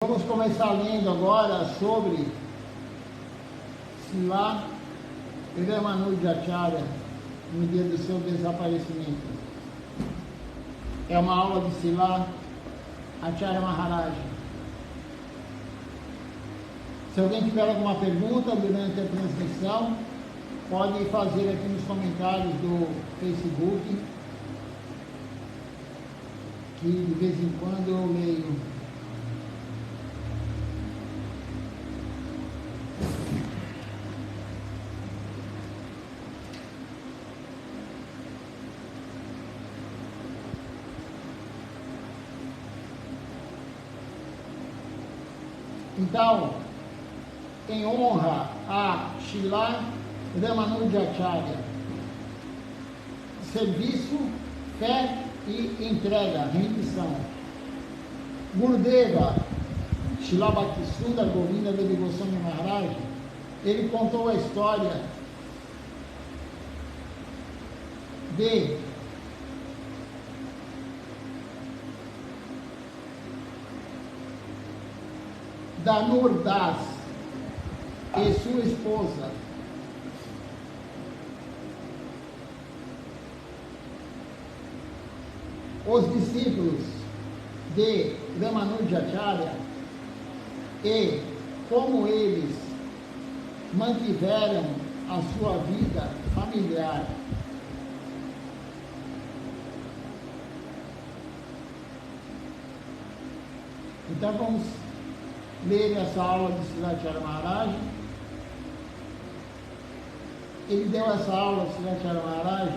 Vamos começar lendo agora sobre Srila Ramanujacharya no dia do seu desaparecimento. É uma aula de Srila Acharya Maharaj. Se alguém tiver alguma pergunta durante a transmissão, pode fazer aqui nos comentários do Facebook, que de vez em quando eu leio. Então, em honra a Srila Ramanujacharya, serviço, fé e entrega, rendição. Gurudeva, Srila Bhaktisundar Govinda Devi Goswami Maharaj, ele contou a história da Nur Das e sua esposa, os discípulos de Ramanujacharya, e como eles mantiveram a sua vida familiar. Então vamos ler essa aula de Srila Acharya Maharaj. Ele deu essa aula de Srila Acharya Maharaj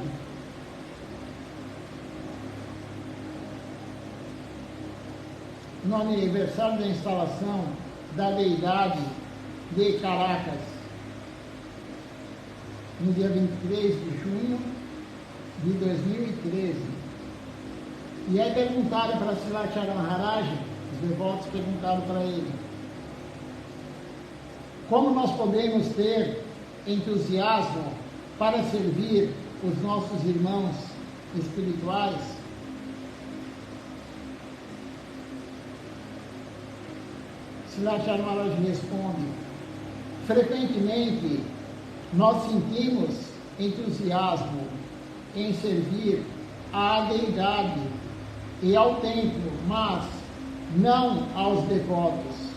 no aniversário da instalação da deidade de Caracas, no dia 23 de junho de 2013. E aí perguntaram para Srila Acharya Maharaj, os devotos perguntaram para ele: como nós podemos ter entusiasmo para servir os nossos irmãos espirituais? Srila Acharya Maharaj responde: frequentemente nós sentimos entusiasmo em servir à deidade e ao templo, mas não aos devotos.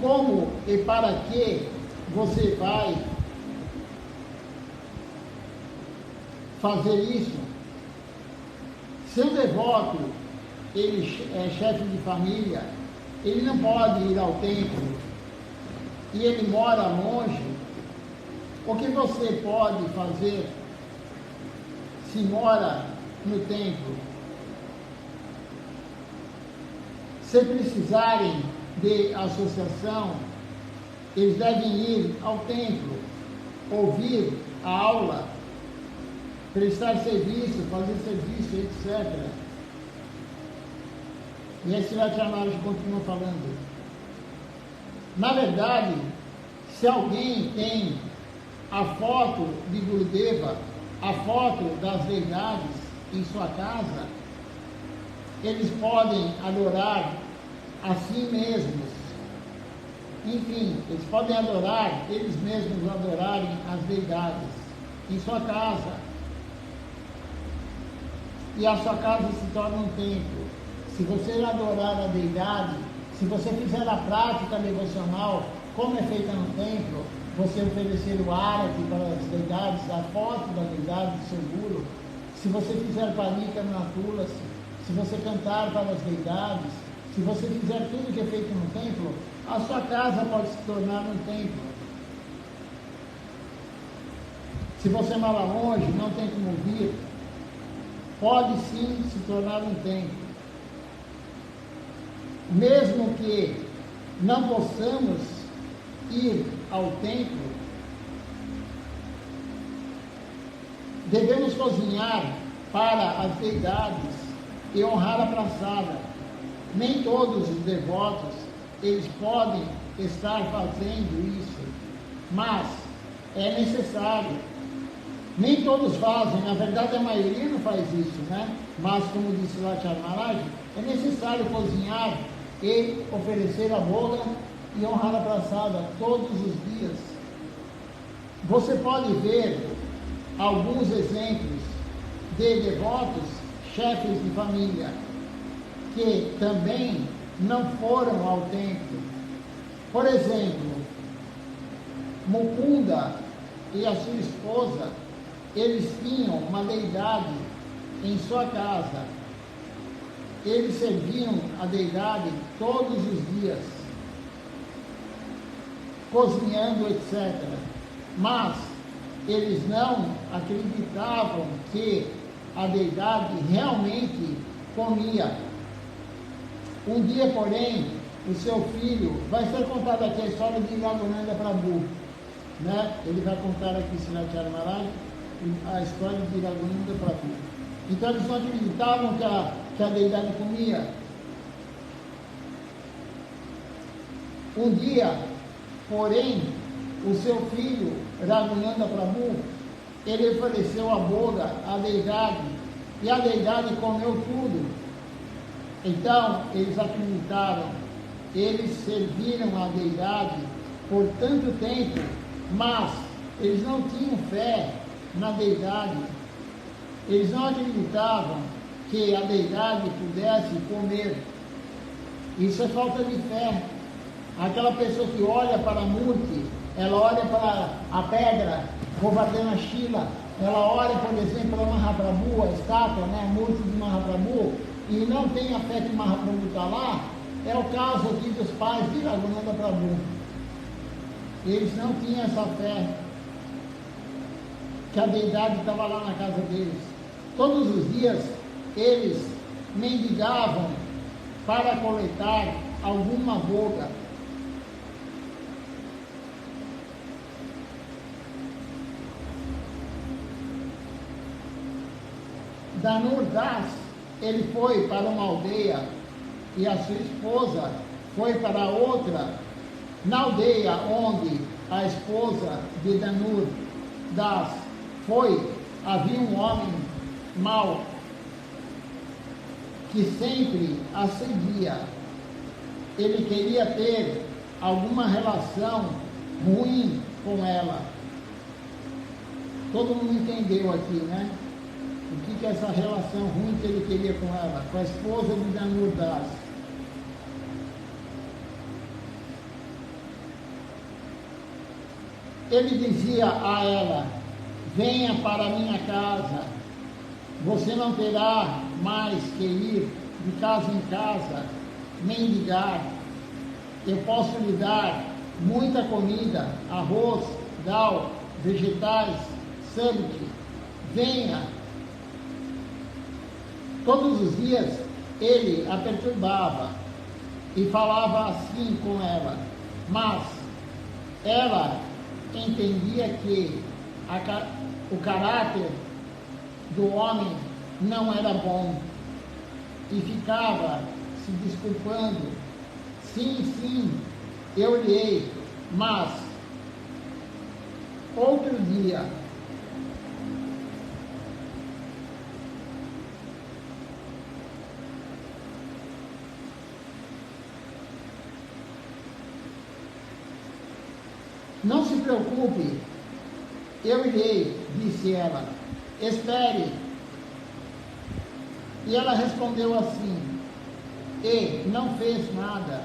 Como e para que você vai fazer isso? Seu devoto, ele é chefe de família, ele não pode ir ao templo e ele mora longe. O que você pode fazer se mora no templo? Se precisarem de associação, eles devem ir ao templo, ouvir a aula, prestar serviço, fazer serviço, etc. E aí Srila Acharya Maharaj continua falando: na verdade, se alguém tem a foto de Gurudeva, a foto das deidades em sua casa, eles podem adorar a si mesmos. Enfim, eles podem adorar, eles mesmos adorarem as deidades em sua casa. E a sua casa se torna um templo. Se você adorar a deidade, se você fizer a prática devocional, como é feita no templo, você oferecer o árati para as deidades, a foto da deidade do seu guru, se você fizer panika na tulasi, se você cantar para as deidades, se você fizer tudo que é feito no templo, a sua casa pode se tornar um templo. Se você mora longe, não tem como vir, pode sim se tornar um templo. Mesmo que não possamos ir ao templo, devemos cozinhar para as deidades e honrar a praçada. Nem todos os devotos, eles podem estar fazendo isso, mas é necessário. Nem todos fazem, na verdade a maioria não faz isso, né? Mas como disse lá Acharya Maharaj, É necessário cozinhar e oferecer a boda e honrar a praçada todos os dias. Você pode ver alguns exemplos de devotos, chefes de família, que também não foram ao templo. Por exemplo, Mukunda e a sua esposa, eles tinham uma deidade em sua casa. Eles serviam a deidade todos os dias, cozinhando, etc. Mas eles não acreditavam que a deidade realmente comia. Um dia, porém, o seu filho, vai ser contada aqui a história de Raghurananda Prabhu, né? Ele vai contar aqui, Srinivasa Maharaj, a história de Raghurananda Prabhu. Então eles não acreditavam que a deidade comia. Um dia, porém, o seu filho, Raghurananda Prabhu, ele ofereceu a boda à deidade, e a deidade comeu tudo. Então, eles acreditaram, eles serviram a deidade por tanto tempo, mas eles não tinham fé na deidade. Eles não acreditavam que a deidade pudesse comer. Isso é falta de fé. Aquela pessoa que olha para a Murti, ela olha para a pedra, Govardhana Shila, ela olha, por exemplo, para Mahaprabhu, a estátua, né, a Murti de Mahaprabhu, e não tem a fé que Mahaprabhu está lá. É o caso aqui dos pais de Raghurananda Prabhu. Eles não tinham essa fé que a deidade estava lá na casa deles. Todos os dias eles mendigavam para coletar alguma boga. Danur Das, ele foi para uma aldeia e a sua esposa foi para outra. Na aldeia onde a esposa de Danur Das foi, havia um homem mau que sempre a seguia. Ele queria ter alguma relação ruim com ela. Todo mundo entendeu aqui, né? O que é essa relação ruim que ele queria com ela, com a esposa de Danur Das? Ele dizia a ela: venha para minha casa, você não terá mais que ir de casa em casa, mendigar. Eu posso lhe dar muita comida, arroz, dal, vegetais, sabute. Venha. Todos os dias ele a perturbava e falava assim com ela, mas ela entendia que o caráter do homem não era bom e ficava se desculpando. Sim, eu irei, mas outro dia. Não se preocupe, eu irei, disse ela. Espere. E ela respondeu assim, e não fez nada.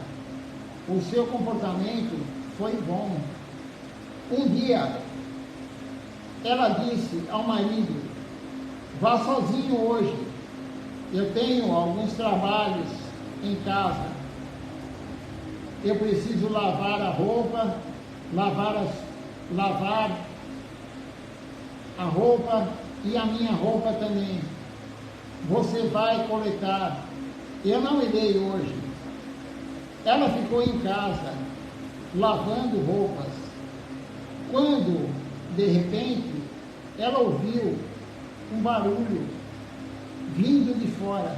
O seu comportamento foi bom. Um dia, ela disse ao marido: vá sozinho hoje. Eu tenho alguns trabalhos em casa. Eu preciso lavar a roupa, lavar a roupa e a minha roupa também. Você vai coletar. Eu não irei hoje. Ela ficou em casa, lavando roupas. Quando, de repente, ela ouviu um barulho vindo de fora.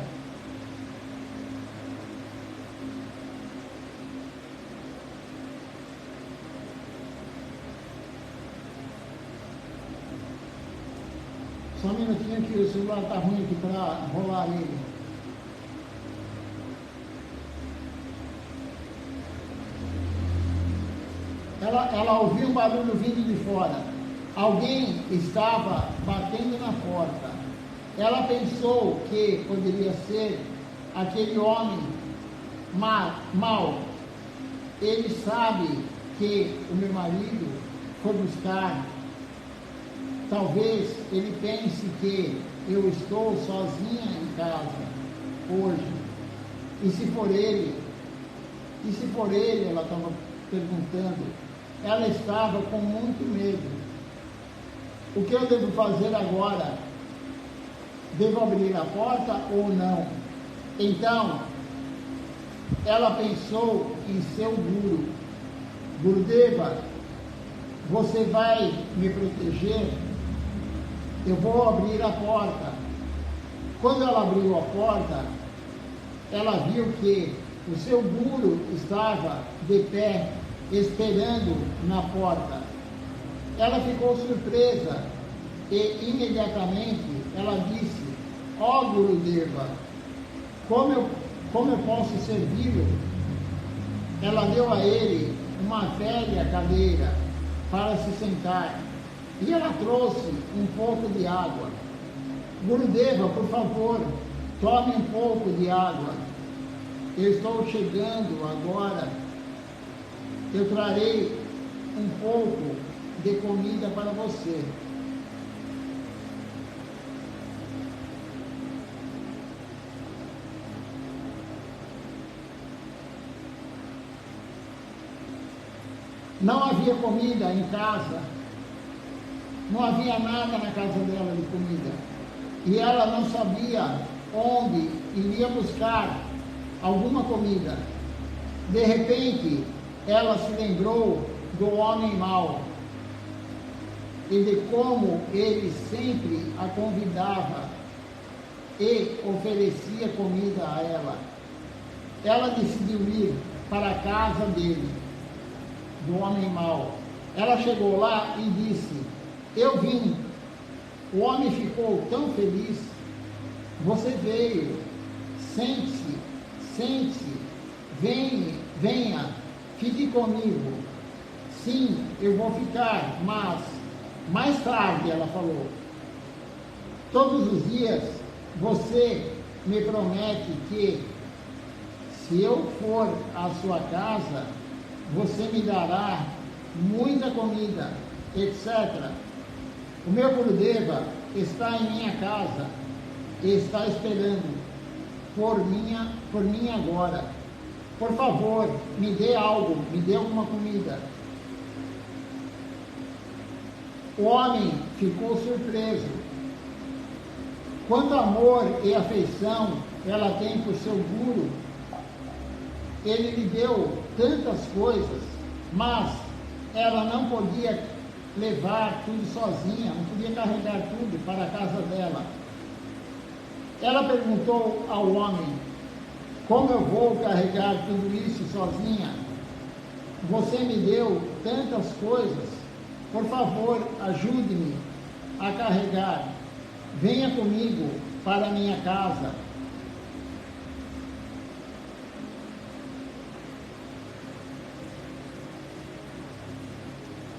Só um minutinho que o celular está ruim aqui para rolar ele. ela ouviu um barulho vindo de fora. Alguém estava batendo na porta. Ela pensou que poderia ser aquele homem mau. Ele sabe que o meu marido foi buscar. Talvez ele pense que eu estou sozinha em casa hoje. E se for ele, ela estava perguntando, ela estava com muito medo. O que eu devo fazer agora? Devo abrir a porta ou não? Então, ela pensou em seu guru. Gurudeva, você vai me proteger? Eu vou abrir a porta. Quando ela abriu a porta, ela viu que o seu guru estava de pé, esperando na porta. Ela ficou surpresa e imediatamente ela disse: ó Gurudeva, como eu posso servi-lo? Ela deu a ele uma velha cadeira para se sentar e ela trouxe um pouco de água. Gurudeva, por favor, tome um pouco de água. Eu estou chegando agora. Eu trarei um pouco de comida para você. Não havia comida em casa. Não havia nada na casa dela de comida. E ela não sabia onde iria buscar alguma comida. De repente, ela se lembrou do homem mau e de como ele sempre a convidava e oferecia comida a ela. Ela decidiu ir para a casa dele, do homem mau. Ela chegou lá e disse: eu vim. O homem ficou tão feliz. Você veio. Sente-se, venha, fique comigo. Sim, eu vou ficar, mas mais tarde, ela falou, todos os dias você me promete que se eu for à sua casa, você me dará muita comida, etc. O meu Gurudeva está em minha casa e está esperando por mim agora. Por favor, me dê algo, me dê alguma comida. O homem ficou surpreso. Quanto amor e afeição ela tem por seu guru. Ele lhe deu tantas coisas, mas ela não podia levar tudo sozinha, não podia carregar tudo para a casa dela. Ela perguntou ao homem: como eu vou carregar tudo isso sozinha? Você me deu tantas coisas, por favor, ajude-me a carregar. Venha comigo para a minha casa.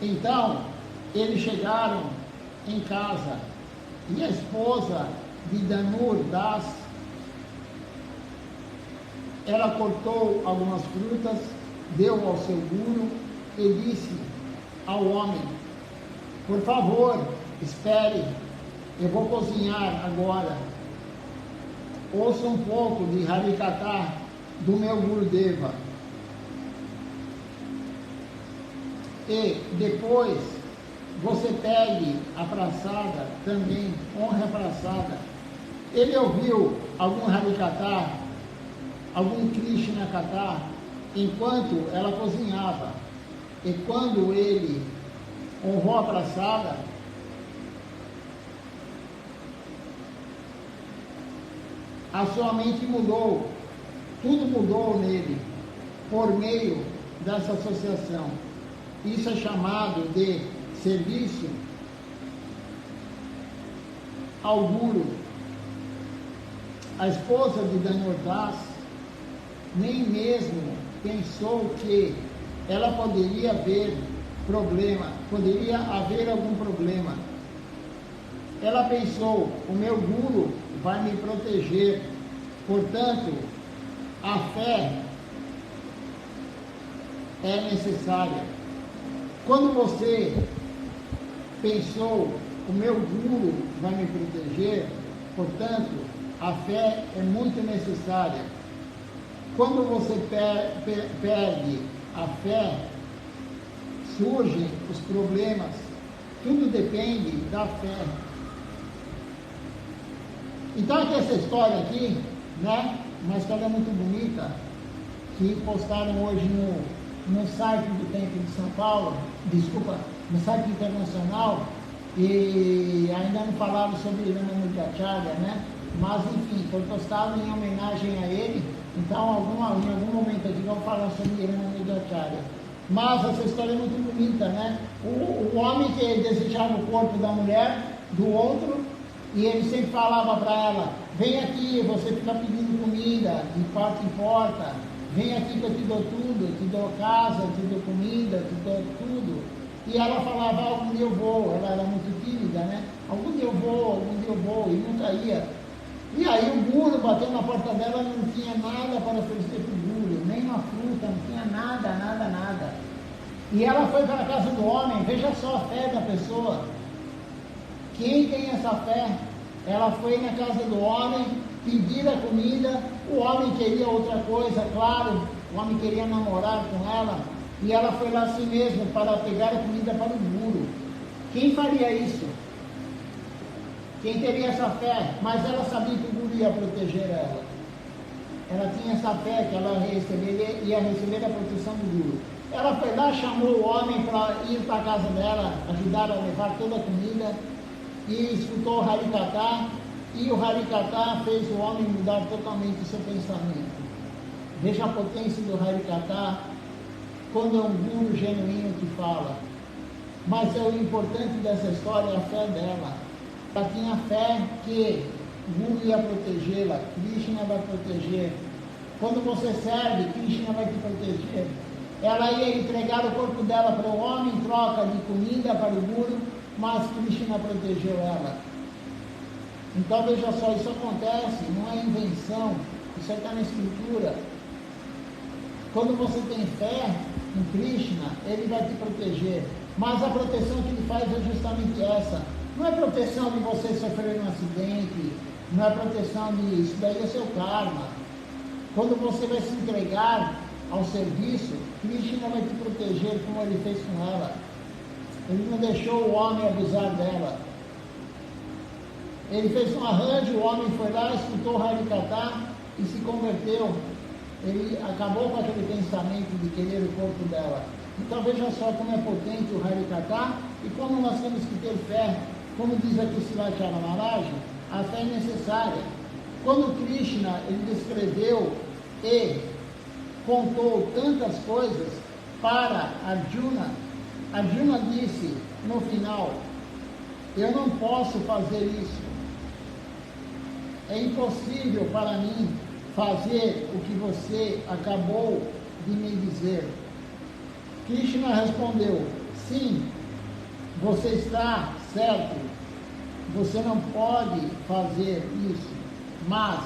Então, eles chegaram em casa e a esposa de Dhanur Das, ela cortou algumas frutas, deu ao seu guru e disse ao homem: por favor, espere, eu vou cozinhar agora. Ouça um pouco de Harikatha do meu Gurudeva. E depois você pegue a praçada também, honre a praçada. Ele ouviu algum Harikatha, algum Krishna Katha, enquanto ela cozinhava. E quando ele honrou a praçada, a sua mente mudou, tudo mudou nele, por meio dessa associação. Isso é chamado de serviço ao guru. A esposa de Dhanur Das nem mesmo pensou que ela poderia ver problema, poderia haver algum problema. Ela pensou, o meu guru vai me proteger, portanto, a fé é necessária. Quando você pensou, o meu guru vai me proteger, portanto, a fé é muito necessária. Quando você perde a fé, surgem os problemas. Tudo depende da fé. Então, aqui essa história aqui, né? Uma história muito bonita, que postaram hoje no site do Templo de São Paulo, no site internacional, e ainda não falaram sobre Ramanujacharya, né? Mas, enfim, foi postado em homenagem a ele. Então, em algum momento aqui vamos falar sobre Ramanujacharya. Mas essa história é muito bonita, né? O homem que desejava o corpo da mulher, do outro, e ele sempre falava para ela, vem aqui, você fica pedindo comida, de porta em porta, vem aqui que eu te dou tudo, eu te dou casa, eu te dou comida, eu te dou tudo. E ela falava, algum dia eu vou, ela era muito tímida, né? Algum dia eu vou, e nunca ia. E aí o guru bateu na porta dela, não tinha nada para oferecer para o guru, nem uma fruta, não tinha nada. E ela foi para a casa do homem, veja só a fé da pessoa. Quem tem essa fé? Ela foi na casa do homem, pedir a comida, o homem queria outra coisa, claro, o homem queria namorar com ela, e ela foi lá assim mesmo para pegar a comida para o guru. Quem faria isso? Quem teria essa fé? Mas ela sabia que o guru ia proteger ela. Ela tinha essa fé que ela ia receber a proteção do guru. Ela foi lá, chamou o homem para ir para a casa dela, ajudar a levar toda a comida, e escutou o Harikatha, e o Harikatha fez o homem mudar totalmente o seu pensamento. Veja a potência do Harikatha, quando é um guru genuíno que fala. Mas o importante dessa história é a fé dela. Ela tinha fé que o guru ia protegê-la, Krishna vai proteger. Quando você serve, Krishna vai te proteger. Ela ia entregar o corpo dela para o homem em troca de comida para o guru, mas Krishna protegeu ela. Então veja só, isso acontece, não é invenção, isso está na escritura. Quando você tem fé em Krishna, ele vai te proteger. Mas a proteção que ele faz é justamente essa. Não é proteção de você sofrer um acidente, não é proteção de isso, daí é seu karma. Quando você vai se entregar ao serviço, Krishna vai te proteger como ele fez com ela. Ele não deixou o homem abusar dela. Ele fez um arranjo, o homem foi lá, escutou o Harikatha e se converteu. Ele acabou com aquele pensamento de querer o corpo dela. Então veja só como é potente o Harikatha e como nós temos que ter fé. Como diz aqui Sivacharya Maharaj, a fé é necessária. Quando Krishna ele descreveu e contou tantas coisas para Arjuna, Arjuna disse no final, eu não posso fazer isso. É impossível para mim fazer o que você acabou de me dizer. Krishna respondeu, sim, você está certo, você não pode fazer isso, mas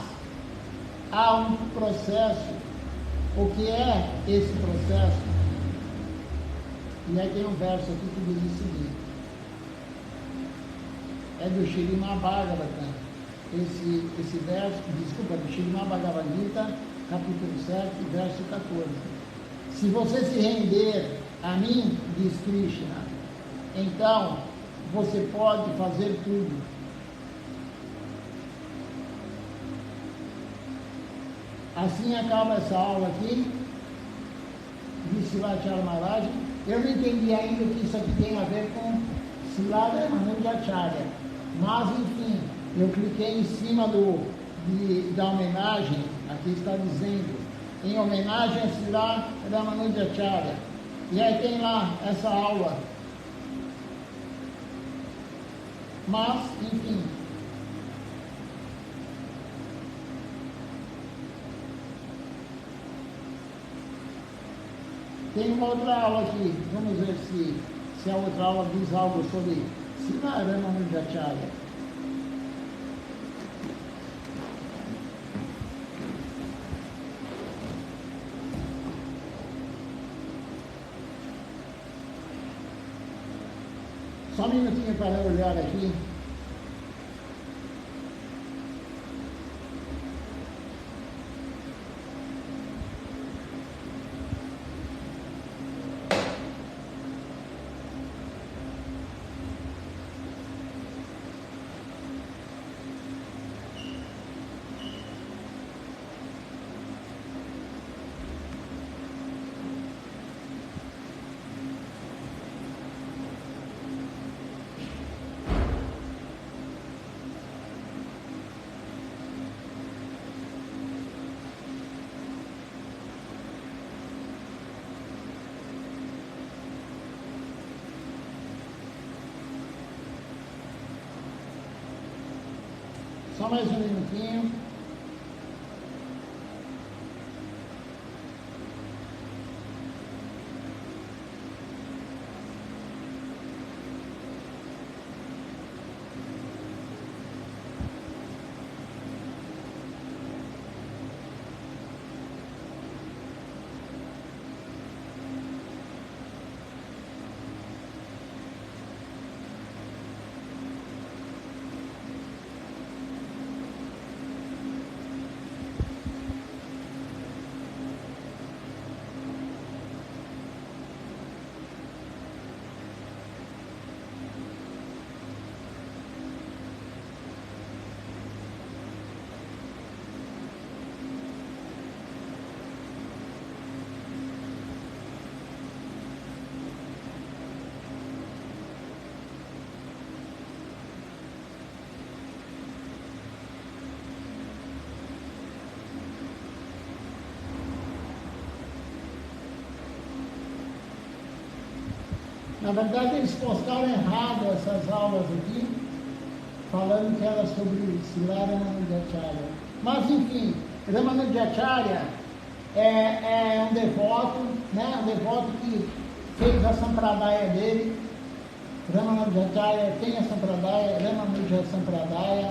há um processo. O que é esse processo? E aí tem um verso aqui que diz o seguinte, é do Śrīmad Bhagavatam, esse verso, do Śrīmad Bhagavad Gita, capítulo 7, verso 14. Se você se render a mim, diz Krishna, então você pode fazer tudo. Assim acaba essa aula aqui, de Sivacharya Maharaj. Eu não entendi ainda o que isso aqui tem a ver com Srila Ramanujacharya, mas enfim, eu cliquei em cima da homenagem, aqui está dizendo, em homenagem a Srila Ramanujacharya. E aí tem lá essa aula. Mas, enfim. Tem uma outra aula aqui, vamos ver se se a outra aula diz algo sobre Sila Ramanujacharya. Só um minutinho para eu olhar aqui. Só mais um minutinho. Na verdade, eles postaram errado essas aulas aqui, falando que era sobre Sila Ramanujacharya. Mas, enfim, Ramanujacharya é um devoto, né? Um devoto que fez a Sampradaya dele. Ramanujacharya tem a Sampradaya, Ramanuja Sampradaya,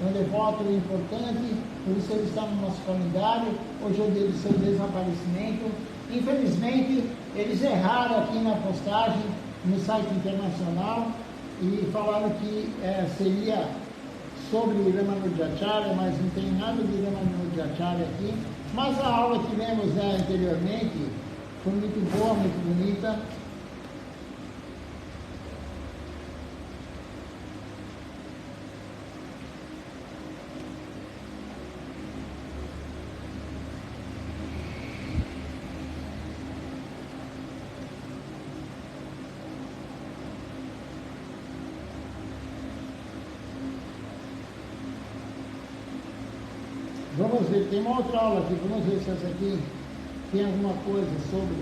é um devoto importante, por isso ele está no nosso calendário. Hoje é o dia do seu desaparecimento. Infelizmente, eles erraram aqui na postagem no site internacional e falaram que seria sobre Ramanujacharya, mas não tem nada de Ramanujacharya aqui. Mas a aula que tivemos anteriormente foi muito boa, muito bonita. Vamos ver, tem uma outra aula aqui, vamos ver se essa aqui tem alguma coisa sobre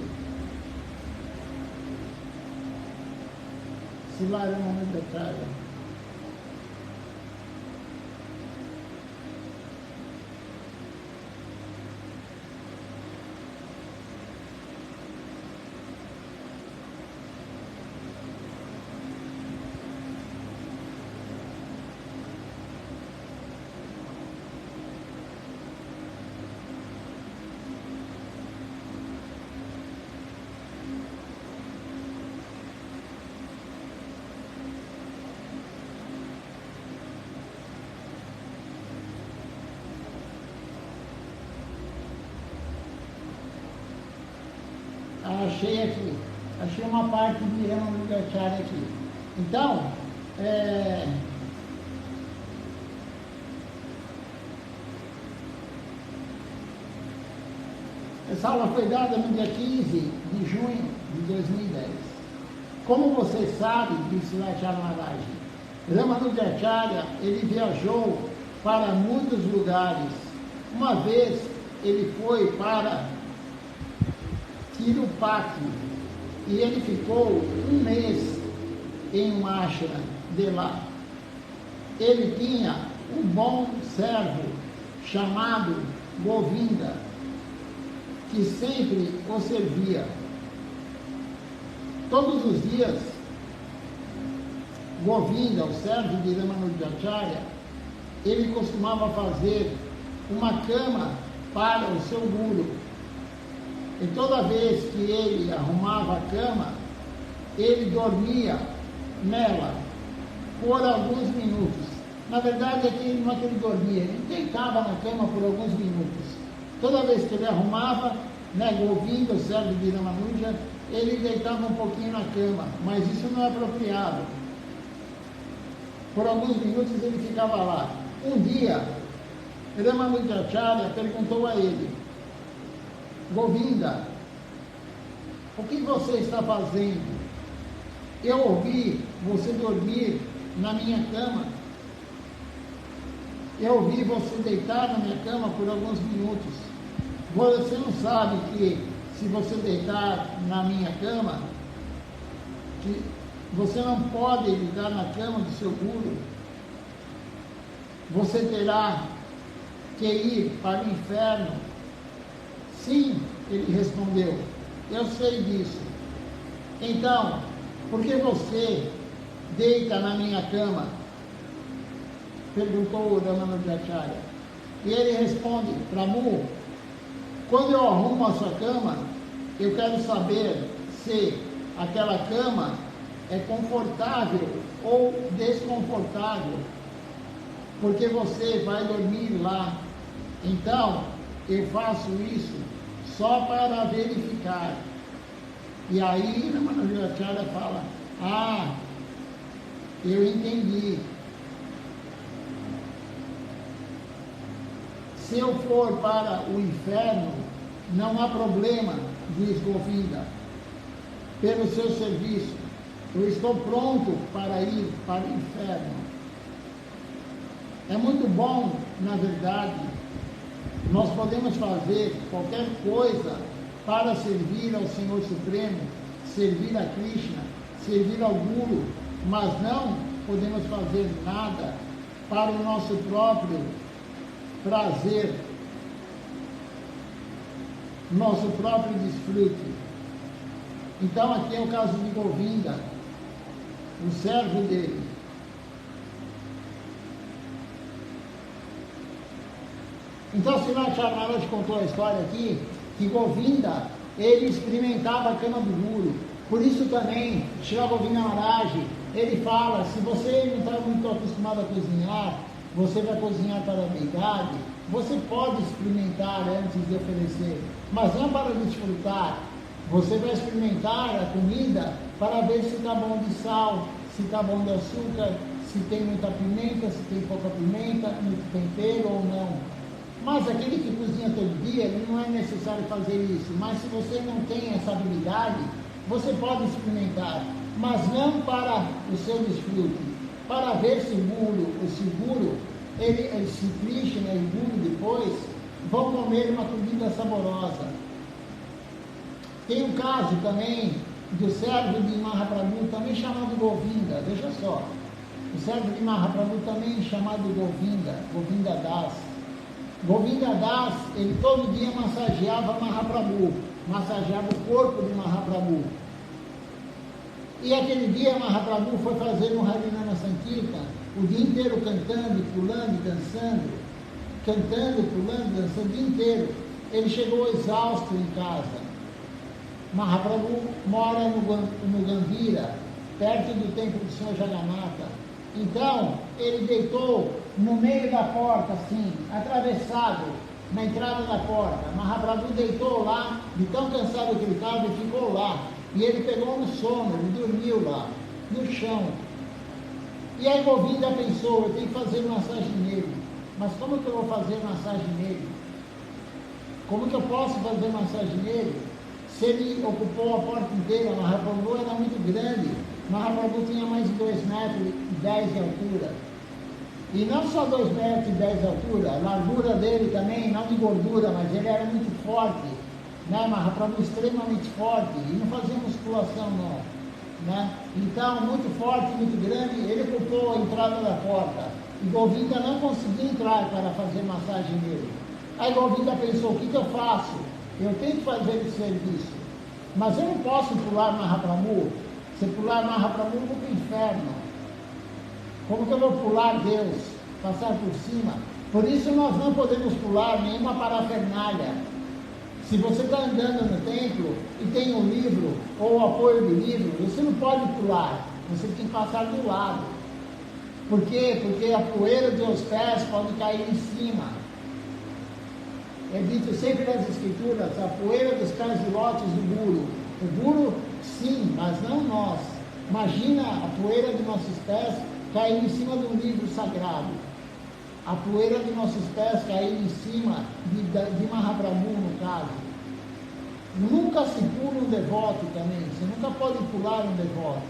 Sila Ramanujacharya. Achei aqui, achei uma parte de Ramanujacharya aqui. Então, essa aula foi dada no dia 15 de junho de 2010. Como você sabe, disse Acharya Maharaj, Ramanujacharya, ele viajou para muitos lugares. Uma vez ele foi para Tirupati e ele ficou um mês em um ashram de lá. Ele tinha um bom servo chamado Govinda, que sempre o servia. Todos os dias Govinda, o servo de Ramanujacharya, ele costumava fazer uma cama para o seu guru. E toda vez que ele arrumava a cama, ele dormia nela por alguns minutos. Na verdade, não é que ele dormia, ele deitava na cama por alguns minutos. Toda vez que ele arrumava, Govinda, o servo de Ramanuja, ele deitava um pouquinho na cama, mas isso não é apropriado. Por alguns minutos ele ficava lá. Um dia, Ramanujacharya perguntou a ele: Govinda, o que você está fazendo? Eu ouvi você dormir na minha cama. Eu ouvi você deitar na minha cama por alguns minutos. Você não sabe que se você deitar na minha cama, que você não pode deitar na cama do seu guru. Você terá que ir para o inferno. Sim, ele respondeu, eu sei disso. Então, por que você deita na minha cama? Perguntou o Ramanujacharya. E ele responde, Prabhu, quando eu arrumo a sua cama, eu quero saber se aquela cama é confortável ou desconfortável, porque você vai dormir lá. Então, eu faço isso só para verificar. E aí, Ramanujacharya fala, eu entendi. Se eu for para o inferno, não há problema, diz Govinda, pelo seu serviço. Eu estou pronto para ir para o inferno. É muito bom, na verdade, nós podemos fazer qualquer coisa para servir ao Senhor Supremo, servir a Krishna, servir ao Guru, mas não podemos fazer nada para o nosso próprio prazer, nosso próprio desfrute. Então aqui é o caso de Govinda, o servo dele. Então Srimad Maharaj contou a história aqui, que Govinda, ele experimentava a cama do guru. Por isso também, Srila Govinda Maharaj, ele fala, se você não está muito acostumado a cozinhar, você vai cozinhar para a deidade, você pode experimentar antes de oferecer, mas não para desfrutar. Você vai experimentar a comida para ver se está bom de sal, se está bom de açúcar, se tem muita pimenta, se tem pouca pimenta, muito tempero ou não. Mas aquele que cozinha todo dia, ele não é necessário fazer isso. Mas se você não tem essa habilidade, você pode experimentar, mas não para o seu desfrute. Para ver se o guru, se Krishna e o guru depois vão comer uma comida saborosa. Tem um caso também do servo de Mahaprabhu, também chamado Govinda, veja só. O servo de Mahaprabhu também chamado Govinda, Govinda Das. Govinda Das, ele todo dia massageava Mahaprabhu, massageava o corpo de Mahaprabhu. E aquele dia Mahaprabhu foi fazer um Harinama Sankirtan, o dia inteiro cantando, pulando e dançando, cantando, pulando, dançando o dia inteiro. Ele chegou exausto em casa. Mahaprabhu mora no Gambhira, perto do templo do Senhor Jagannatha. Então, ele deitou no meio da porta, assim, atravessado, na entrada da porta. Mahaprabhu deitou lá, de tão cansado que ele estava, e ficou lá. E ele pegou no sono, ele dormiu lá, no chão. E aí Govinda pensou, eu tenho que fazer massagem nele. Mas como que eu vou fazer massagem nele? Como que eu posso fazer massagem nele? Se ele ocupou a porta inteira, Mahaprabhu era muito grande. Mahaprabhu tinha mais de 2,10 metros de altura. E não só 2,10 metros de altura, a largura dele também, não de gordura, mas ele era muito forte. Né? Mahaprabhu extremamente forte, e não fazia musculação não. Né? Então, muito forte, muito grande, ele ocupou a entrada da porta. E Govinda não conseguia entrar para fazer massagem nele. Aí Govinda pensou, o que eu faço? Eu tenho que fazer esse serviço. Mas eu não posso pular Mahaprabhu. Se pular Mahaprabhu, eu vou para o inferno. Como que eu vou pular Deus, passar por cima? Por isso nós não podemos pular nenhuma parafernália. Se você está andando no templo e tem um livro ou o apoio do livro, você não pode pular, você tem que passar do lado. Por quê? Porque a poeira dos pés pode cair em cima. É dito sempre nas escrituras, a poeira dos pés de lotes do burro. O burro, sim, mas não nós. Imagina a poeira de nossos pés cair em cima de um livro sagrado. A poeira de nossos pés cair em cima de Mahaprabhu, no caso. Nunca se pula um devoto também. Você nunca pode pular um devoto.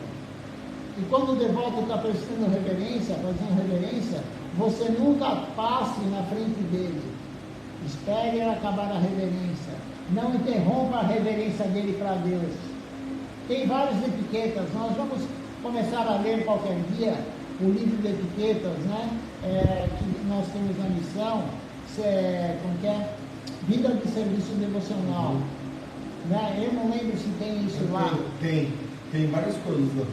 E quando o devoto está prestando reverência, fazendo reverência, você nunca passe na frente dele. Espere ele acabar a reverência. Não interrompa a reverência dele para Deus. Tem várias etiquetas. Nós vamos começar a ler qualquer dia o livro de etiquetas, né? Que nós temos na missão, como que é? Vida de serviço devocional. Né? Eu não lembro se tem isso lá. Tem várias coisas lá.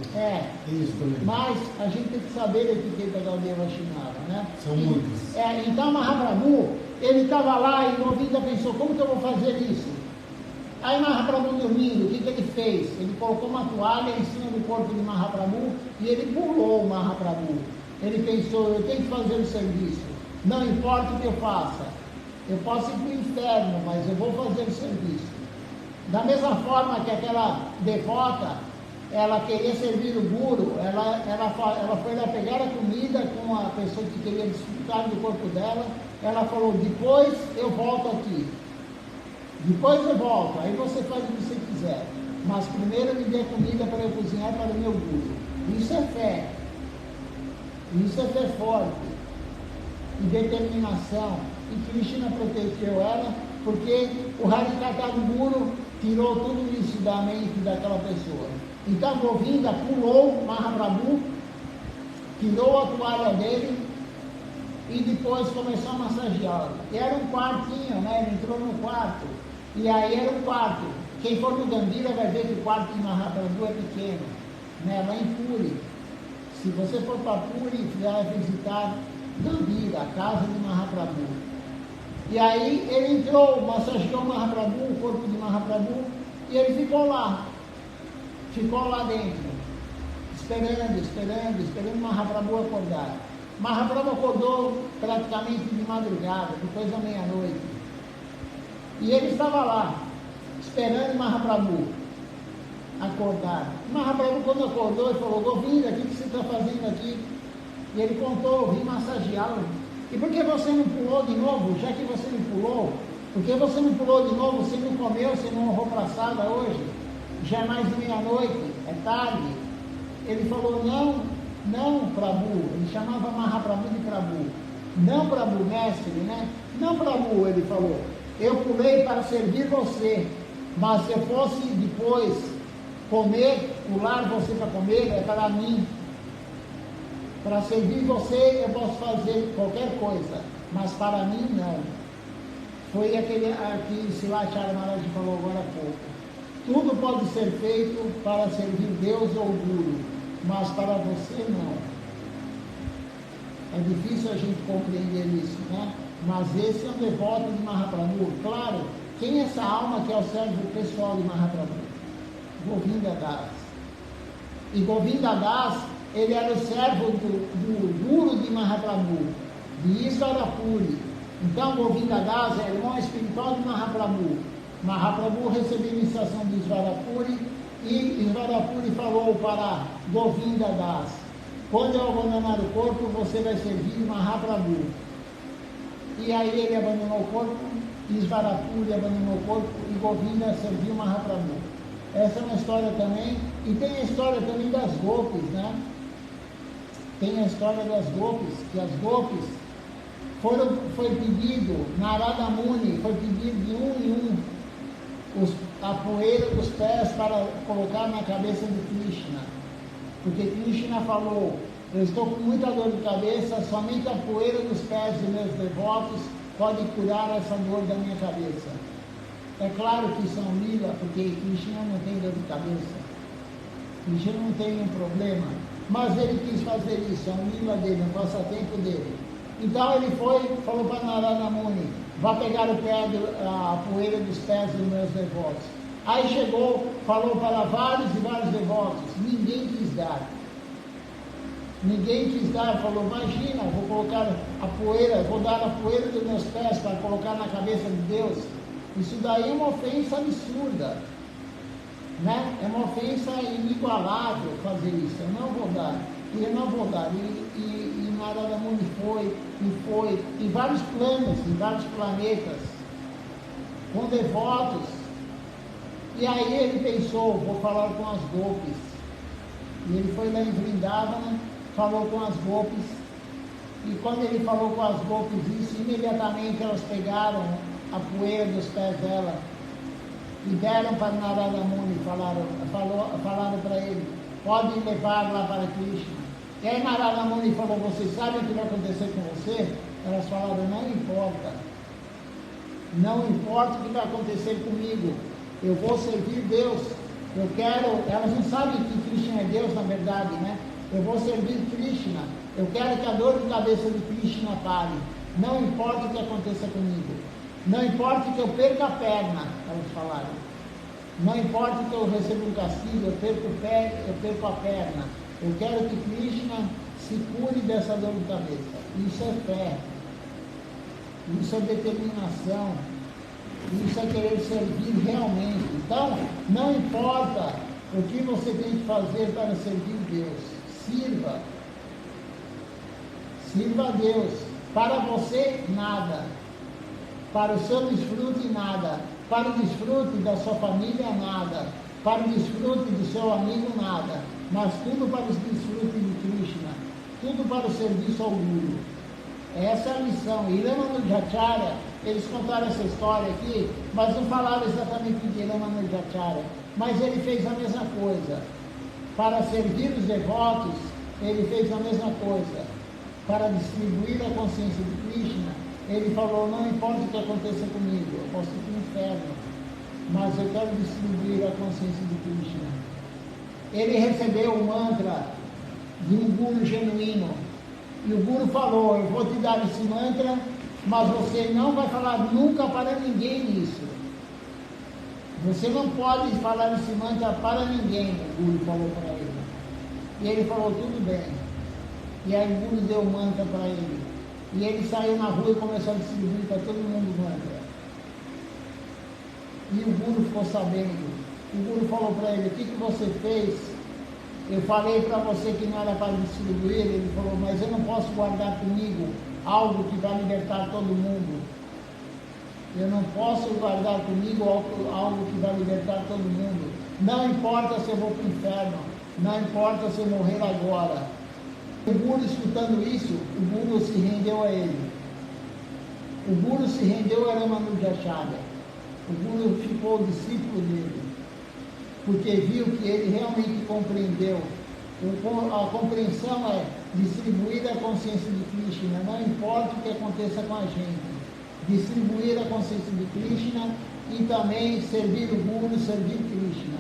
Tem isso também. Mas a gente tem que saber a etiqueta da Gaudiya Vaishnava, né? São muitas. Então Mahaprabhu, ele estava lá e Govinda pensou, como que eu vou fazer isso? Aí Mahaprabhu dormindo, o que ele fez? Ele colocou uma toalha em cima do corpo de Mahaprabhu e ele pulou o Mahaprabhu. Ele pensou, eu tenho que fazer o serviço, não importa o que eu faça, eu posso ir para o inferno, mas eu vou fazer o serviço. Da mesma forma que aquela devota, ela queria servir o guru, ela foi lá pegar a comida com a pessoa que queria desfrutar do corpo dela, ela falou, depois eu volto aqui. Depois eu volto, aí você faz o que você quiser. Mas primeiro me dê comida para eu cozinhar para o meu guru. Isso é fé. Isso é fé forte. E determinação. E Krishna protegeu ela, porque o Harikata do Guru tirou tudo isso da mente daquela pessoa. Então Govinda pulou Mahaprabhu, tirou a toalha dele e depois começou a massageá-lo. Era um quartinho, né? Ele entrou no quarto. E aí era um quarto. Quem for no Gambira vai ver que o quarto de Mahaprabhu é pequeno, né? Lá em Puri. Se você for para Puri, vai visitar Gambira, a casa de Mahaprabhu. E aí ele entrou, massageou Mahaprabhu, o corpo de Mahaprabhu, e ele ficou lá dentro, esperando Mahaprabhu acordar. Mahaprabhu acordou praticamente de madrugada, depois da meia-noite. E ele estava lá, esperando Mahaprabhu acordar. Mahaprabhu, quando acordou, ele falou, Govinda, o que você está fazendo aqui? E ele contou, eu vim massageá-lo. E por que você não pulou de novo? Já que você não pulou, por que você não pulou de novo? Você não comeu, você não honrou praçada hoje? Já é mais de meia-noite, é tarde. Ele falou, não, Prabhu. Ele chamava Mahaprabhu de Prabhu. Não, Prabhu, mestre, né? Não, Prabhu, ele falou. Eu pulei para servir você, mas se eu fosse depois comer, pular você para comer, é para mim. Para servir você, eu posso fazer qualquer coisa, mas para mim, não. Foi aquele que Silachara Maharaj falou agora há pouco. Tudo pode ser feito para servir Deus ou o Guru, mas para você, não. É difícil a gente compreender isso, né? Mas esse é um devoto de Mahaprabhu. Claro, quem é essa alma que é o servo pessoal de Mahaprabhu? Govinda Das. E Govinda Das, ele era o servo do Guru de Mahaprabhu, de Isvarapuri. Então, Govinda Das é irmão espiritual de Mahaprabhu. Mahaprabhu recebeu a iniciação de Isvarapuri e Isvarapuri falou para Govinda Das, quando eu abandonar o corpo, você vai servir Mahaprabhu. E aí ele abandonou o corpo, Isvarapuri abandonou o corpo e Govinda serviu Mahaprabhu. Essa é uma história também, e tem a história também das Gopis, né? Tem a história das Gopis, que as Gopis foi pedido, Narada Muni, foi pedido de um em um a poeira dos pés para colocar na cabeça de Krishna. Porque Krishna falou, eu estou com muita dor de cabeça, somente a poeira dos pés dos meus devotos pode curar essa dor da minha cabeça. É claro que isso é um lila, porque Krishna não tem dor de cabeça. Krishna não tem um problema. mas ele quis fazer isso, é um lima dele, um passatempo dele. Então ele foi, falou para Narada Muni, vá pegar a poeira dos pés dos meus devotos. Aí chegou, falou para vários e vários devotos, ninguém quis dar. Ninguém quis dar, falou, imagina, vou colocar a poeira, vou dar a poeira dos meus pés para colocar na cabeça de Deus. Isso daí é uma ofensa absurda, né? É uma ofensa inigualável fazer isso. Eu não vou dar, eu não vou dar. E Narada Muni foi, em vários planos, em vários planetas, com devotos. E aí ele pensou, vou falar com as gopis. E ele foi lá em Vrindavana, falou com as gopis. E quando ele falou com as gopis isso, imediatamente elas pegaram a poeira dos pés dela e deram para Narada Muni, falaram para ele, pode levar lá para Krishna. E aí Narada Muni falou, vocês sabem o que vai acontecer com você? Elas falaram, não importa. Não importa o que vai acontecer comigo. Eu vou servir Deus. Eu quero, elas não sabem que Krishna é Deus na verdade, né? Eu vou servir Krishna. Eu quero que a dor de cabeça de Krishna pare. Não importa o que aconteça comigo. Não importa que eu perca a perna, elas falaram. Não importa que eu receba um castigo, eu perco o pé, eu perco a perna. Eu quero que Krishna se cure dessa dor de cabeça. Isso é fé. Isso é determinação. Isso é querer servir realmente. Então, não importa o que você tem que fazer para servir Deus. Sirva. Sirva a Deus. Para você, nada. Para o seu desfrute, nada. Para o desfrute da sua família, nada. Para o desfrute do seu amigo, nada. Mas tudo para o desfrute de Krishna. Tudo para o serviço ao Guru. Essa é a lição. E Ramanujacharya, eles contaram essa história aqui, mas não falaram exatamente de Ramanujacharya. Mas ele fez a mesma coisa. Para servir os devotos, ele fez a mesma coisa. Para distribuir a consciência de Krishna, ele falou, não importa o que aconteça comigo, eu posso ir para o inferno, mas eu quero distribuir a consciência de Krishna. Ele recebeu o mantra de um guru genuíno, e o guru falou, eu vou te dar esse mantra, mas você não vai falar nunca para ninguém isso. Você não pode falar esse mantra para ninguém, o guru falou para ele. E ele falou, tudo bem. E aí o guru deu o mantra para ele. E ele saiu na rua e começou a distribuir para todo mundo o mantra. E o guru ficou sabendo. O guru falou para ele, o que você fez? Eu falei para você que não era para distribuir. Ele falou, mas eu não posso guardar comigo algo que vai libertar todo mundo. Eu não posso guardar comigo algo que vai libertar todo mundo. Não importa se eu vou para o inferno. Não importa se eu morrer agora. O Guru, escutando isso, o Guru se rendeu a ele. O Guru se rendeu a Ramanujacharya. O Guru ficou discípulo dele, porque viu que ele realmente compreendeu. A compreensão é distribuir a consciência de Krishna, não importa o que aconteça com a gente. Distribuir a consciência de Krishna e também servir o Guru, servir Krishna.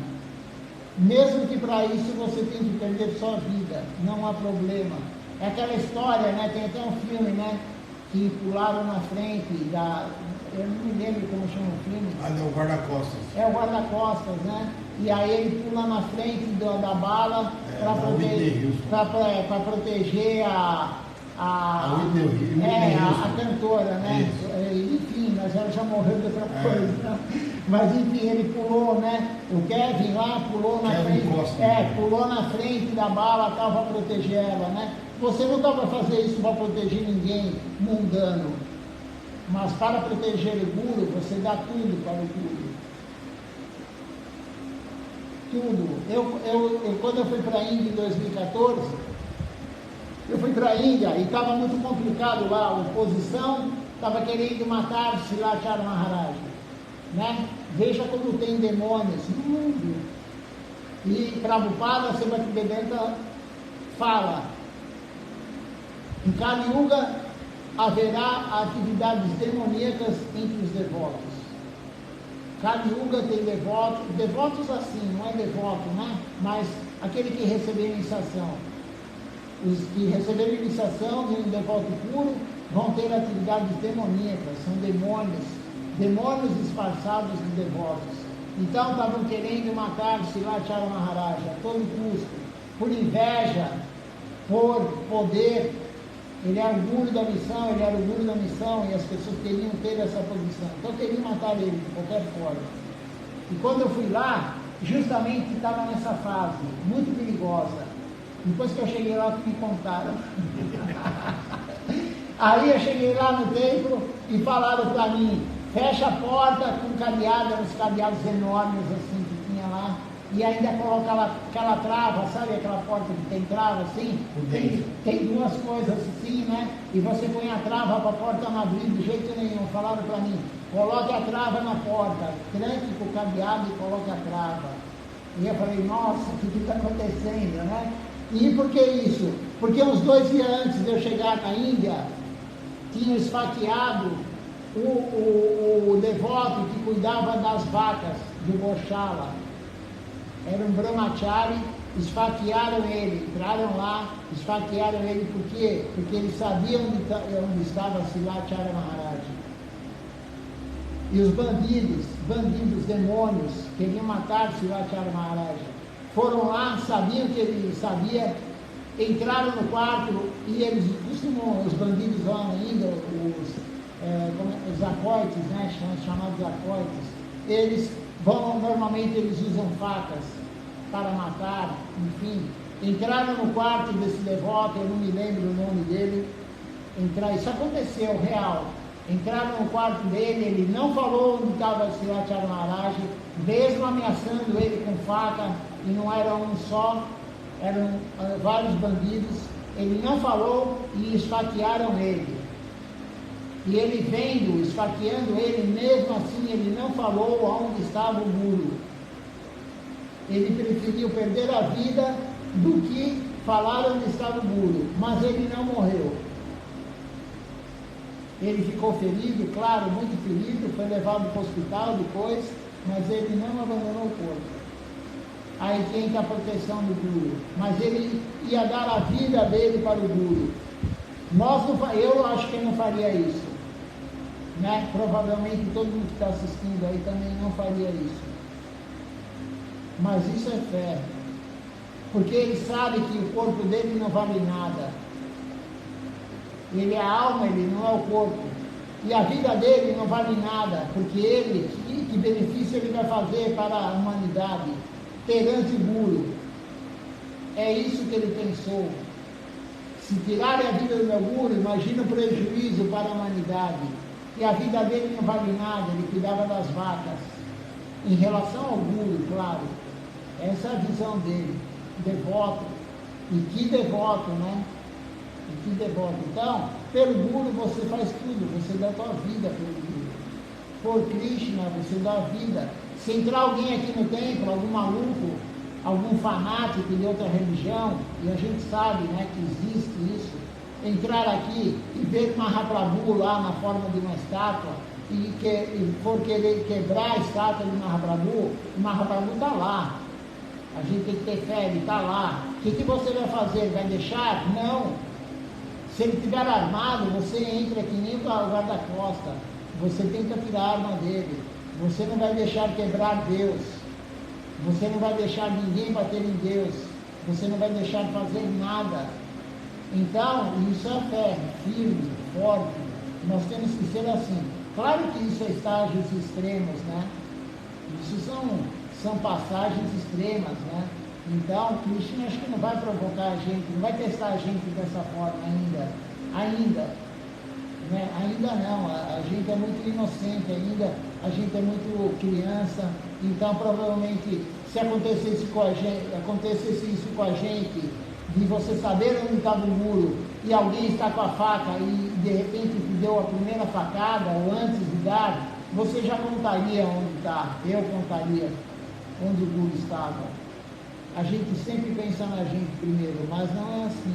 Mesmo que para isso você tem que perder sua vida, não há problema. É aquela história, né? Tem até um filme, né? Que pularam na frente da... Eu não me lembro como chama o filme. Ah, não, o guarda-costas. É o guarda-costas, né? E aí ele pula na frente da bala para proteger a cantora, né? Enfim, mas ela já morreu de outra coisa. Mas enfim, ele pulou, né? O Kevin lá pulou na frente. Pulou na frente da bala tal para proteger ela, né? Você não dá para fazer isso para proteger ninguém mundano. Mas para proteger o Guru, você dá tudo para o Guru. Tudo. Quando eu fui para a Índia em 2014, eu fui para a Índia e estava muito complicado lá, a oposição estava querendo matar Silachara Maharaj, né? Veja como tem demônios no mundo. E Prabhupada, Bhaktivedanta, fala, em Kali Yuga haverá atividades demoníacas entre os devotos. Kali Yuga tem devotos assim, não é devoto, né? Mas aquele que recebeu a iniciação. Os que receberam iniciação de um devoto puro vão ter atividades demoníacas, são demônios disfarçados de devotos. Então estavam querendo matar Silachara Maharaja a todo custo, por inveja, por poder. Ele era o guru da missão, e as pessoas queriam ter essa posição. Então queriam matar ele de qualquer forma. E quando eu fui lá, justamente estava nessa fase, muito perigosa. Depois que eu cheguei lá, me contaram. Aí eu cheguei lá no templo e falaram para mim, fecha a porta com cadeado, uns cadeados enormes assim que tinha lá, e ainda coloca aquela trava, sabe aquela porta que tem trava assim? Tem duas coisas assim, né? E você põe a trava para a porta não abrir de jeito nenhum. Falaram para mim, coloque a trava na porta, tranque com o cadeado e coloque a trava. E eu falei, nossa, o que está acontecendo, né? E por que isso? Porque uns 2 dias antes de eu chegar na Índia, tinham esfaqueado o devoto que cuidava das vacas do Goshala. Era um brahmachari, esfaquearam ele, entraram lá, esfaquearam ele, por quê? Porque eles sabiam onde estava Silachara Maharaja. E os bandidos, demônios, queriam matar Silachara Maharaja. Foram lá, sabiam que ele sabia, entraram no quarto e eles costumam, os bandidos lá ainda, os dacoites, né, chamados dacoites, eles vão, normalmente eles usam facas para matar, enfim. Entraram no quarto desse devoto, eu não me lembro o nome dele, isso aconteceu, real. Entraram no quarto dele, ele não falou onde estava Silachara Maharaja, mesmo ameaçando ele com faca, e não era um só, eram vários bandidos, ele não falou e esfaquearam ele. E ele vendo, esfaqueando ele, mesmo assim ele não falou onde estava o guru. Ele preferiu perder a vida do que falar onde estava o guru, mas ele não morreu. Ele ficou ferido, claro, muito ferido, foi levado para o hospital depois, mas ele não abandonou o corpo. Aí entra a proteção do guru, mas ele ia dar a vida dele para o guru. Eu acho que ele não faria isso, né? Provavelmente todo mundo que está assistindo aí também não faria isso. Mas isso é fé, porque ele sabe que o corpo dele não vale nada. Ele é a alma, ele não é o corpo. E a vida dele não vale nada, porque ele, que benefício ele vai fazer para a humanidade perante o guru? É isso que ele pensou. Se tirarem a vida do meu guru, imagina o prejuízo para a humanidade. E a vida dele não vale nada, ele cuidava das vacas. Em relação ao guru, claro, essa é a visão dele, devoto. E que devoto, né? E que devoto. Então, pelo guru você faz tudo, você dá a tua vida pelo guru. Por Krishna você dá a vida. Se entrar alguém aqui no templo, algum maluco, algum fanático de outra religião, e a gente sabe, né, que existe isso, entrar aqui e ver Mahaprabhu lá na forma de uma estátua, e for querer quebrar a estátua de Mahaprabhu, o Mahaprabhu está lá. A gente tem que ter fé, ele está lá. O que você vai fazer? Vai deixar? Não. Se ele estiver armado, você entra que nem o guarda-costa. Você tenta tirar a arma dele. Você não vai deixar quebrar Deus. Você não vai deixar ninguém bater em Deus. Você não vai deixar fazer nada. Então, isso é fé, firme, forte. Nós temos que ser assim. Claro que isso é estágios extremos, né? Isso são passagens extremas, né? Então, Krishna acho que não vai provocar a gente, não vai testar a gente dessa forma ainda. Né? Ainda não, a gente é muito inocente ainda, a gente é muito criança, então provavelmente se acontecesse isso com a gente, de você saber onde estava o muro e alguém está com a faca e de repente deu a primeira facada ou antes de dar, você já contaria onde está, eu contaria onde o muro estava. A gente sempre pensa na gente primeiro, mas não é assim.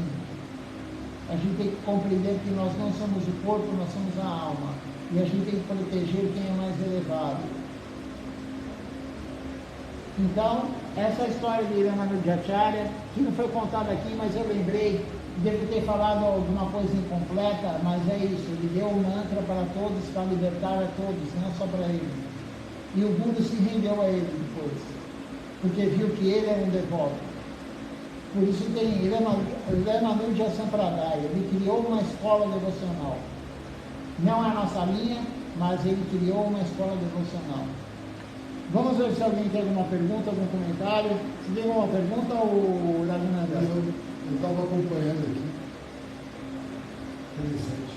A gente tem que compreender que nós não somos o corpo, nós somos a alma. E a gente tem que proteger quem é mais elevado. Então, essa é a história de Ramanujacharya, que não foi contada aqui, mas eu lembrei devo ter falado alguma coisa incompleta, mas é isso, ele deu um mantra para todos, para libertar a todos, não só para ele. E o Guru se rendeu a ele depois, porque viu que ele era um devoto. Por isso tem Ramanuja Sampradaya, ele criou uma escola devocional. Não é a nossa linha, mas ele criou uma escola devocional. Vamos ver se alguém tem alguma pergunta, algum comentário. Se tem alguma pergunta, o Raghunandha? Eu estava acompanhando aqui. Interessante.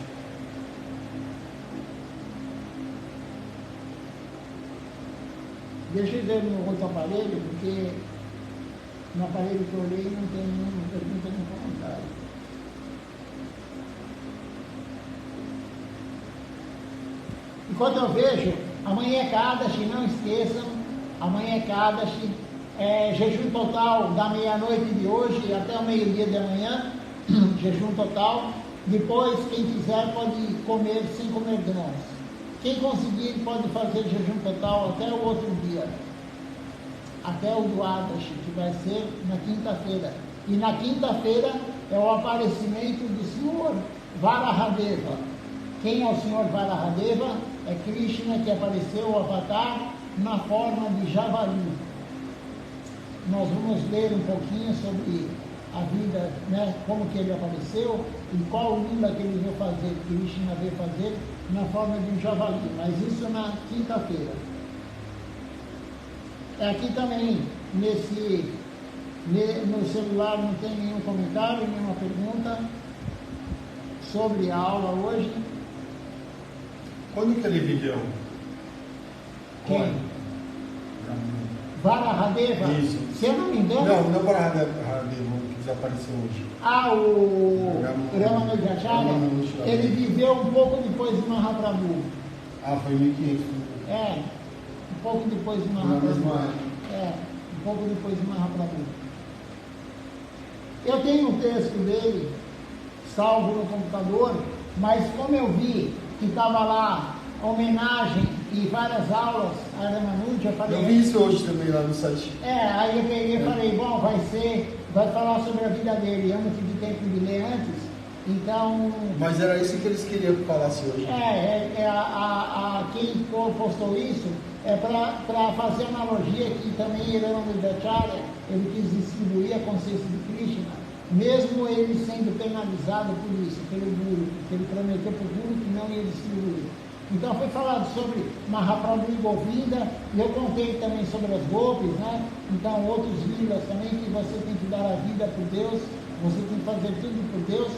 Deixa eu ver no outro aparelho, porque no aparelho que eu olhei não tem nenhuma pergunta nem comentário. Enquanto eu vejo, amanhã é Kadashi, não esqueçam, amanhã é Kadashi, jejum total da meia-noite de hoje até o meio-dia de amanhã, jejum total. Depois, quem quiser pode comer sem comer grãos. Quem conseguir pode fazer jejum total até o outro dia, até o Dwadashi, que vai ser na quinta-feira. E na quinta-feira é o aparecimento do Senhor Varahadeva. Quem é o Senhor Varahadeva? É Krishna, que apareceu, o Avatar, na forma de javali. Nós vamos ler um pouquinho sobre a vida, né, como que ele apareceu e qual lila que ele veio fazer, Krishna veio fazer na forma de um javali, mas isso na quinta-feira. Aqui também, no celular não tem nenhum comentário, nenhuma pergunta sobre a aula hoje. Quando que ele viveu? Quem? Varahadeva? Isso. Se eu não me engano... Não é Varahadeva que desapareceu hoje. O Ramanujacharya, ele viveu um pouco depois de Mahaprabhu. Foi 1500. Um pouco depois de Mahaprabhu. Um pouco depois de Mahaprabhu. Eu tenho um texto dele, salvo no computador, mas como eu vi que estava lá homenagem e várias aulas a Ramanuja, eu vi isso hoje também lá no site. Aí eu peguei e falei, bom, vai falar sobre a vida dele. Eu não tive tempo de ler antes, então... Mas era isso que eles queriam que falasse hoje. Quem postou isso é para fazer analogia que também Ramanujacharya, ele quis distribuir a consciência de Krishna, mesmo ele sendo penalizado por isso, pelo Guru, porque ele prometeu para o Guru que não ia distribuir. Então foi falado sobre Mahaprabhu e Govinda, e eu contei também sobre as Gopis, né? Então outros livros também, que você tem que dar a vida por Deus, você tem que fazer tudo por Deus,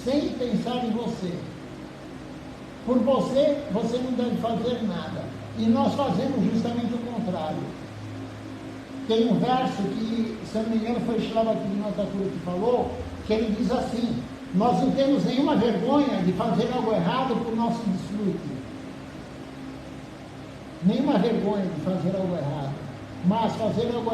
sem pensar em você. Por você, você não deve fazer nada. E nós fazemos justamente o contrário. Tem um verso que, se eu não me engano, foi Srila Bhaktivinoda Thakur que falou, que ele diz assim: nós não temos nenhuma vergonha de fazer algo errado por nosso desfrute. Nenhuma vergonha de fazer algo errado. Mas fazer algo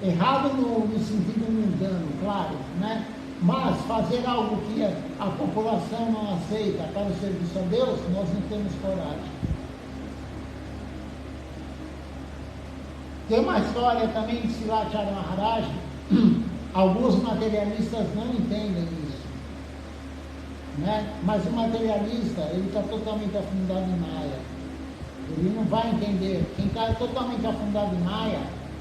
errado no sentido mundano, claro, né? Mas fazer algo que a população não aceita para o serviço a Deus, nós não temos coragem. Tem uma história também de Silachara Maharaj. Alguns materialistas não entendem isso, né? Mas o materialista, ele está totalmente afundado em Maya. Ele não vai entender. Quem está totalmente afundado em Maya,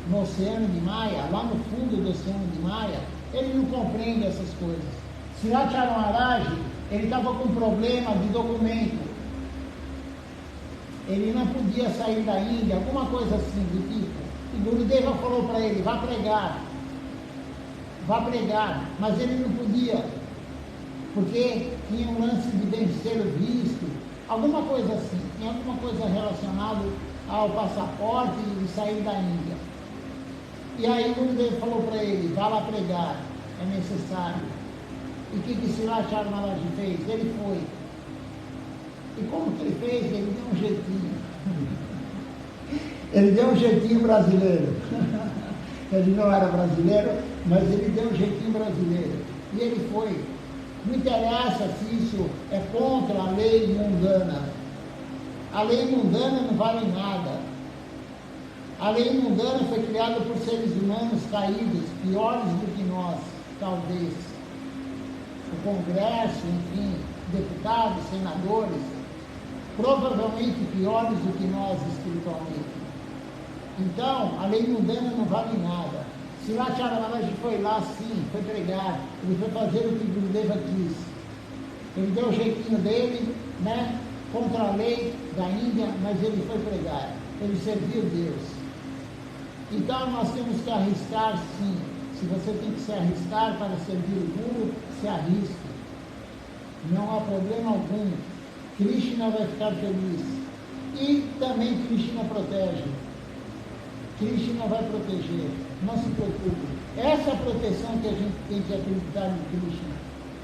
no oceano de Maya, lá no fundo do oceano de Maya, ele não compreende essas coisas. Silachara Maharaj, ele estava com problema de documento. Ele não podia sair da Índia, alguma coisa assim do tipo. E Gurudeva falou para ele, vá pregar, mas ele não podia, porque tinha um lance de vencer o visto, alguma coisa assim, tinha alguma coisa relacionada ao passaporte e sair da Índia. E aí Gurudeva falou para ele, vá lá pregar, é necessário. E o que Silachara Maharaj fez? Ele foi. E como que ele fez? Ele deu um jeitinho. Ele deu um jeitinho brasileiro. Ele não era brasileiro, mas ele deu um jeitinho brasileiro. E ele foi. Não interessa se isso é contra a lei mundana. A lei mundana não vale nada. A lei mundana foi criada por seres humanos caídos, piores do que nós, talvez. Congresso, enfim, deputados, senadores, provavelmente piores do que nós espiritualmente. Então, a lei mundana não vale nada. Srila Maharaj foi lá sim, foi pregar, ele foi fazer o que Gurudeva quis. Ele deu o jeitinho dele, né, contra a lei da Índia, mas ele foi pregar, ele serviu Deus. Então nós temos que arriscar sim. Se você tem que se arriscar para servir o Guru, se arrisque. Não há problema algum. Krishna vai ficar feliz. E também Krishna protege. Krishna vai proteger. Não se preocupe. Essa é a proteção que a gente tem que acreditar em Krishna.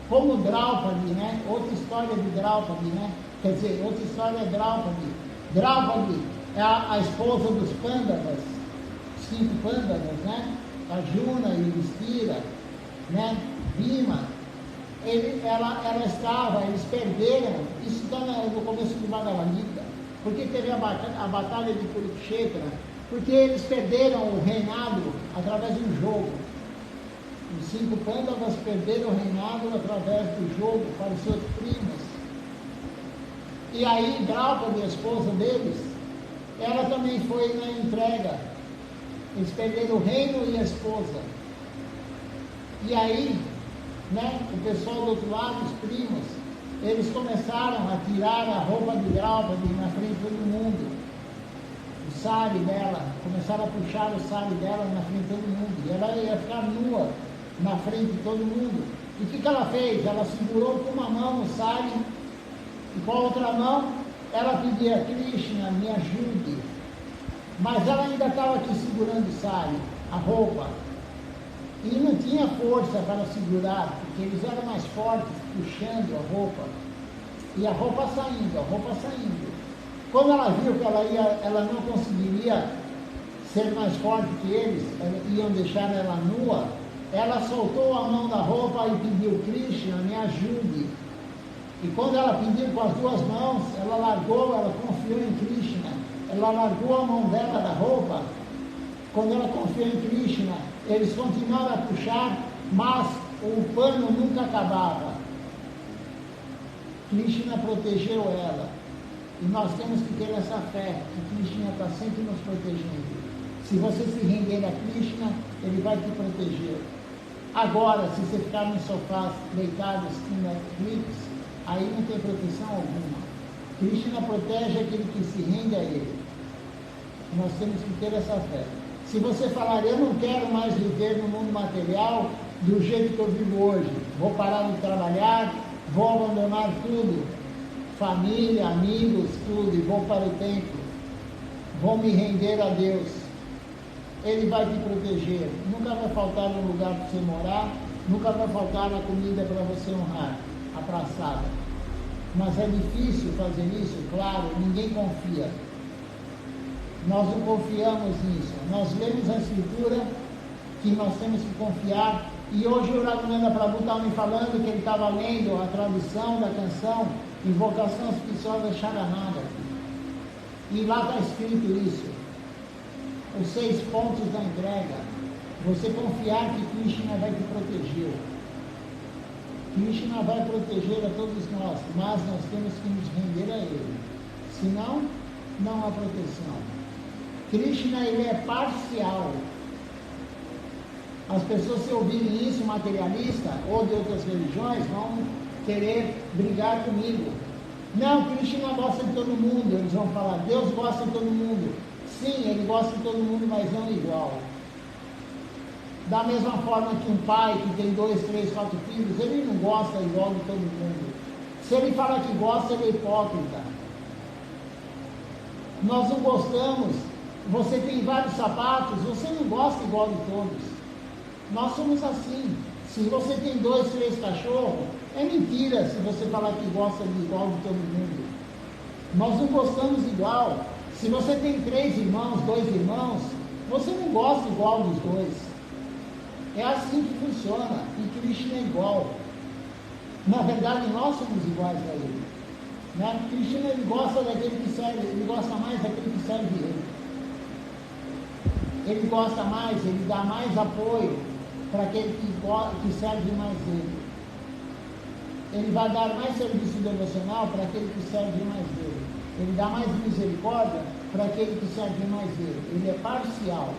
Como Draupadi, né? Outra história de Draupadi, né? Quer dizer, outra história é Draupadi. Draupadi é a esposa dos Pandavas, 5 Pandavas, né? Arjuna e Yudhishthira, né? Bhima. Ela estava, eles perderam, isso está no começo do Bhagavad Gita, porque teve a batalha de Kurukshetra, porque eles perderam o reinado através de um jogo. Os 5 Pandavas perderam o reinado através do jogo para os seus primos. E aí, Draupadi, a esposa deles, ela também foi na entrega. Eles perderam o reino e a esposa. E aí, né, o pessoal do outro lado, os primos, eles começaram a tirar a roupa de Draupadi na frente de todo mundo. O sari dela, começaram a puxar o sari dela na frente de todo mundo. E ela ia ficar nua na frente de todo mundo. E o que ela fez? Ela segurou com uma mão o sari e com a outra mão ela pedia: Krishna, me ajude. Mas ela ainda estava aqui segurando o sari, a roupa. E não tinha força para segurar, porque eles eram mais fortes, puxando a roupa. E a roupa saindo. Quando ela viu que ela não conseguiria ser mais forte que eles, iam deixar ela nua, ela soltou a mão da roupa e pediu: Krishna, me ajude. E quando ela pediu com as 2 mãos, ela confiou em Krishna. Ela largou a mão dela da roupa. Quando ela confiou em Krishna, eles continuaram a puxar, mas o pano nunca acabava. Krishna protegeu ela. E nós temos que ter essa fé, que Krishna está sempre nos protegendo. Se você se render a Krishna, ele vai te proteger. Agora, se você ficar no sofá deitado assistindo Netflix, aí não tem proteção alguma. Krishna protege aquele que se rende a ele. Nós temos que ter essa fé. Se você falar: eu não quero mais viver no mundo material do jeito que eu vivo hoje, vou parar de trabalhar, vou abandonar tudo, família, amigos, tudo, e vou para o templo, vou me render a Deus, ele vai te proteger. Nunca vai faltar um lugar para você morar, nunca vai faltar a comida para você honrar, a praçada. Mas é difícil fazer isso, claro, ninguém confia. Nós não confiamos nisso. Nós lemos a Escritura que nós temos que confiar. E hoje o Raghunanda Prabhu estava me falando que ele estava lendo a tradução da canção Invocação Auspiciosa Sharanada. E lá está escrito isso. Os 6 pontos da entrega. Você confiar que Krishna vai te proteger. Krishna vai proteger a todos nós, mas nós temos que nos render a Ele. Senão, não há proteção. Krishna, ele é parcial. As pessoas, se ouvirem isso, materialista, ou de outras religiões, vão querer brigar comigo. Não, Krishna gosta de todo mundo, eles vão falar. Deus gosta de todo mundo. Sim, ele gosta de todo mundo, mas não igual. Da mesma forma que um pai que tem 2, 3, 4 filhos, ele não gosta igual de todo mundo. Se ele fala que gosta, ele é hipócrita. Nós não gostamos. Você tem vários sapatos, você não gosta igual de todos. Nós somos assim. Se você tem 2, 3 cachorros, é mentira se você falar que gosta de igual de todo mundo. Nós não gostamos igual. Se você tem 3 irmãos, 2 irmãos, você não gosta igual dos 2. É assim que funciona. E Krishna é igual. Na verdade, nós somos iguais a ele. Né? Krishna, ele gosta daquele que serve, ele gosta mais daquele que serve ele. Ele gosta mais, ele dá mais apoio para aquele que serve mais ele. ele vai dar mais serviço devocional para aquele que serve mais dele. Ele dá mais misericórdia para aquele que serve mais dele. Ele é parcial.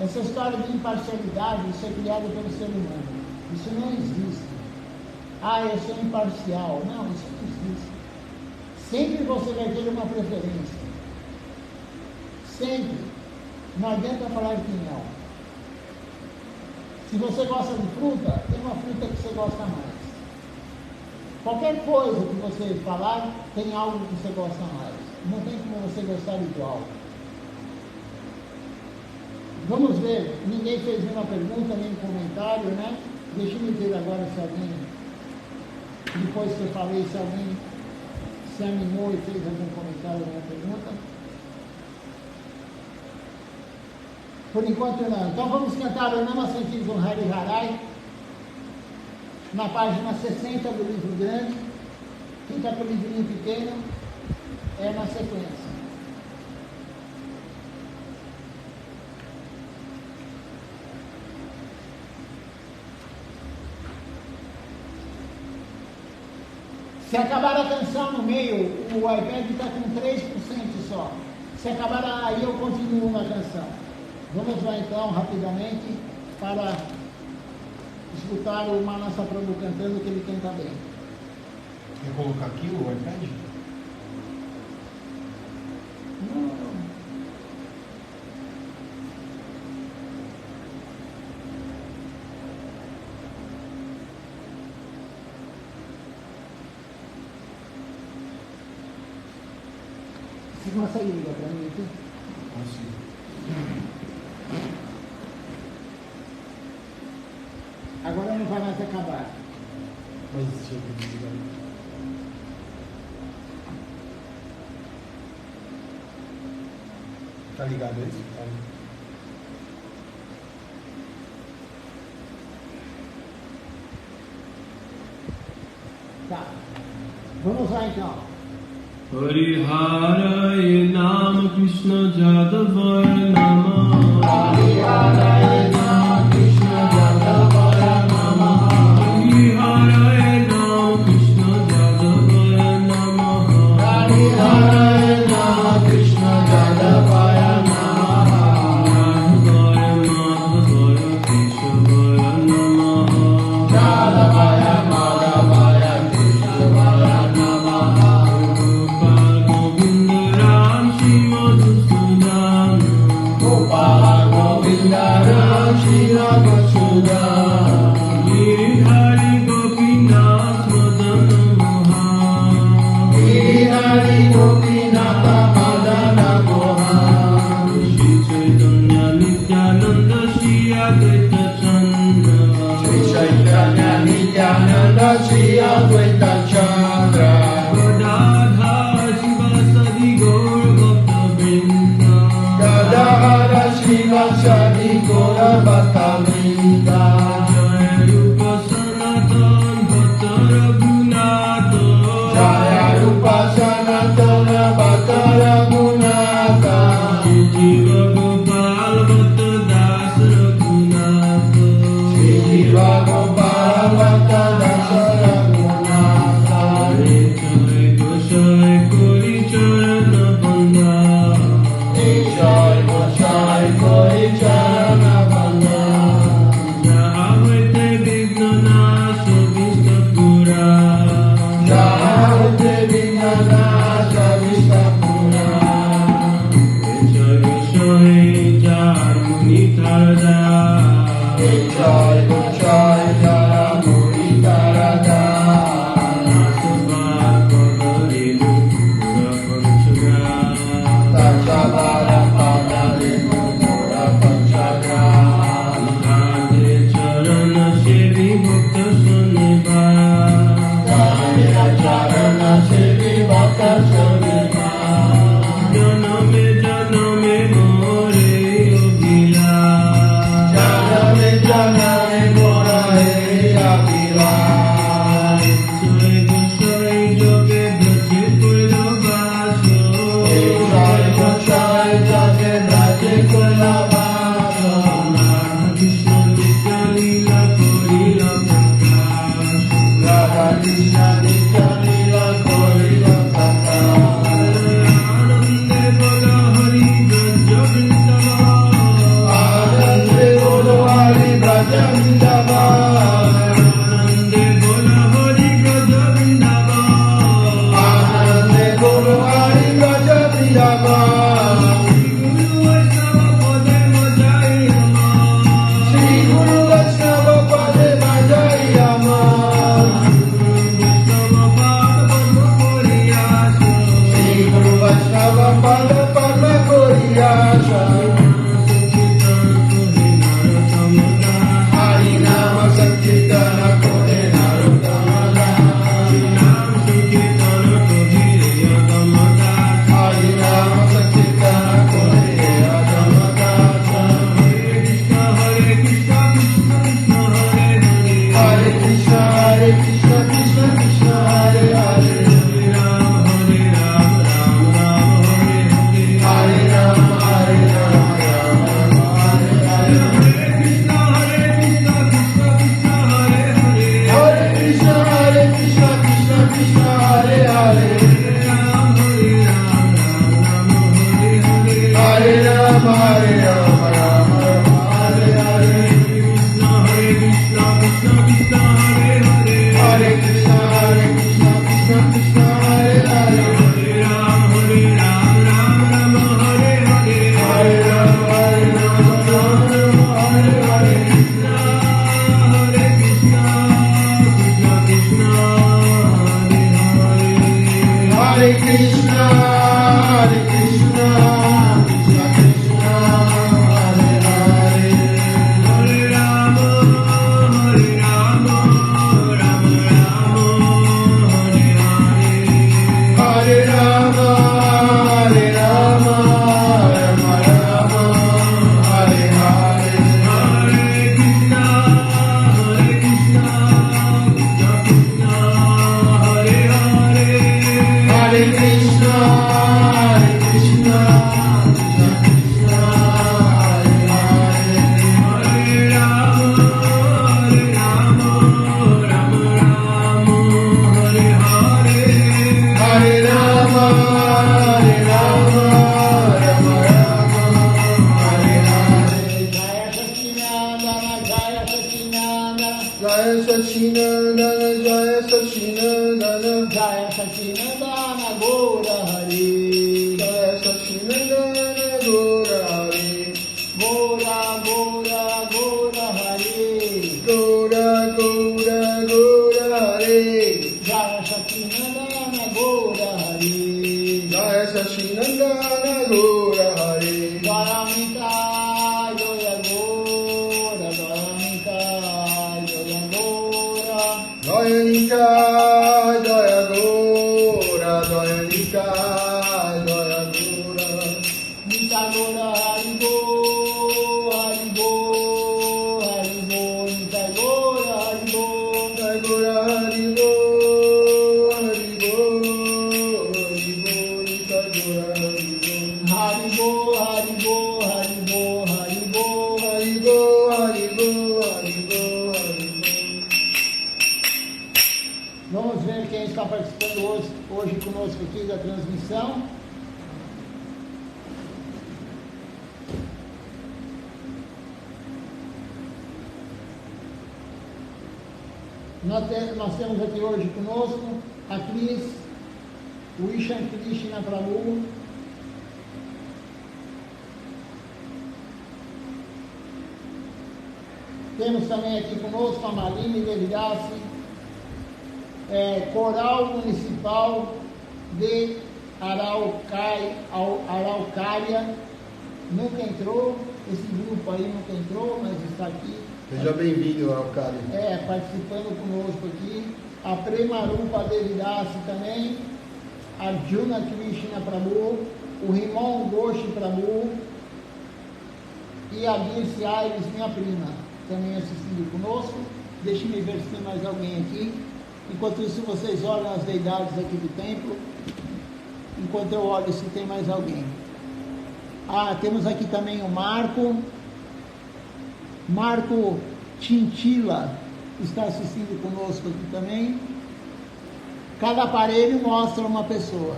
Essa história de imparcialidade, isso é criado pelo ser humano. Isso não existe. Ah, eu sou imparcial. Não, isso não existe. Sempre você vai ter uma preferência. Sempre. Não adianta falar que não. Se você gosta de fruta, tem uma fruta que você gosta mais. Qualquer coisa que você falar, tem algo que você gosta mais. Não tem como você gostar igual. Vamos ver, ninguém fez nenhuma pergunta, nem comentário, né? Deixa eu ver agora se alguém, depois que eu falei, se alguém se animou e fez algum comentário, alguma pergunta. Por enquanto não. Então vamos cantar o Nama Sankirtan Hari Harai, na página 60 do livro grande. Quem está com o livrinho pequeno é na sequência. Se acabar a canção no meio, o iPad está com 3% só. Se acabar aí, eu continuo na canção. Vamos lá então, rapidamente, para escutar o Manasa Prabhu cantando, que ele canta bem. Quer colocar aqui o iPad? Não. Você consegue ligar para mim aqui? Consigo. Agora não vai mais acabar. Mas deixa eu desligar. Tá ligado aí? Tá. Tá. Vamos lá então. Hariharaya Nama Krishna Jadavaya Namah. Hariharaya Nama Krishna Jadavaya Namah. Hariharaya Nama Krishna Jadavaya Namah. Hariharaya Nama Krishna Jadavaya Namah. Jadavaya Madhavaya Keshavaya Namah. Jadavaya Madhavaya Keshavaya Namah. Gopala Govinda Ram Shri Madhusudan. Hari Gopinath Madana Mohan. Hari Gopinatha Madana Mohan. Shri Chaitanya Nityananda Shri Advaita Chandra. Shri Chaitanya Nityananda Shri Advaita Chandra. Gadadhara Shivasadi Gaur Bhakta Vrinda. Gadadhara Shivasadi Gaura Bhakta Vrinda. Jaya Rupa Sanatan Bhakta Raghunatha. Jaya Rupa Sanatana Bhakta Raghunatha. Jiva Gopal Bhakta Das Raghunatha. Shri Jiva Gopala Bhakta Dasa Raghunatha. Hare Jai Gosai Kori Charana Banda. Jai Gosai Kori Charana Banda. Jahavate Vignanasha Vistapura. Jahate Vinanasa Vistapura. Jai Gosai Jar Muni Tarada. Jai Gosai Jara Muni Tarada. Nasavar Pagarilu Purapanchaga. Tasavara Padalinu Mura Panchaga. Radhe Charana Sevi Bhakta Saniva. Jaya Charana Sevi Bhakta Saniva. Janame Janame More Ogila. Janame Janame Mora He Jaya Sachinandana, Jaya Sachinandana, Jaya Sachinandana Gaura Hari, Jaya Sachinandana, Gaura Hari, Gaura Gaura Gaura Hari, Gaura Gaura Gaura Hari, Jaya Sachinandana Gaura Hari, Jaya Sachinandana, Gaura Hari, Dwaramita Joya Gaura, Dwaramita Joya Gaura, Jaya Nitai, Jaya Gaura, Jaya Nitai, Jaya Gaura, Nita Gaura Haribo, Haribo, Haribo, Nita Gaura Haribo, Jaya Gaura Haribo, Haribo, Haribo, Nitai Gaura Haribo, Haribo, Haribo, Haribo, Haribo. Haribo, Haribo, Haribo, Haribo. Vamos ver quem está participando hoje conosco aqui da transmissão. Nós temos aqui hoje conosco a Cris, o Ishan Krishna Prabhu, temos também aqui conosco a Maline Devidassi, Coral Municipal de Araucária, nunca entrou, esse grupo aí nunca entrou, mas está aqui. Seja bem-vindo, Araucária. Participando conosco aqui, a Premarupa Devidassi também, a Juna Krishna Prabhu, o Rimon Ghosh Prabhu e a Dirce Aires, minha prima, também assistindo conosco. Deixe-me ver se tem mais alguém aqui. Enquanto isso, vocês olham as deidades aqui do templo, enquanto eu olho se tem mais alguém. Temos aqui também o Marco Tintila está assistindo conosco aqui também. Cada aparelho mostra uma pessoa.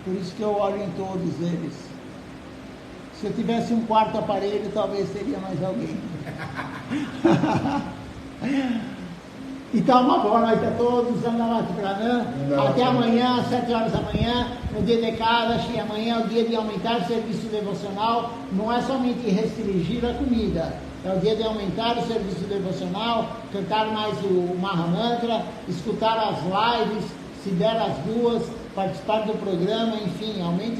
Por isso que eu olho em todos eles. Se eu tivesse um quarto aparelho, talvez teria mais alguém. Então, uma boa noite a todos. Até amanhã, às 7 horas da manhã, no dia de Kadashi. Amanhã é o dia de aumentar o serviço devocional. Não é somente restringir a comida. É o dia de aumentar o serviço devocional, cantar mais o Mahamantra, escutar as lives, se der as duas, participar do programa, enfim, aumente o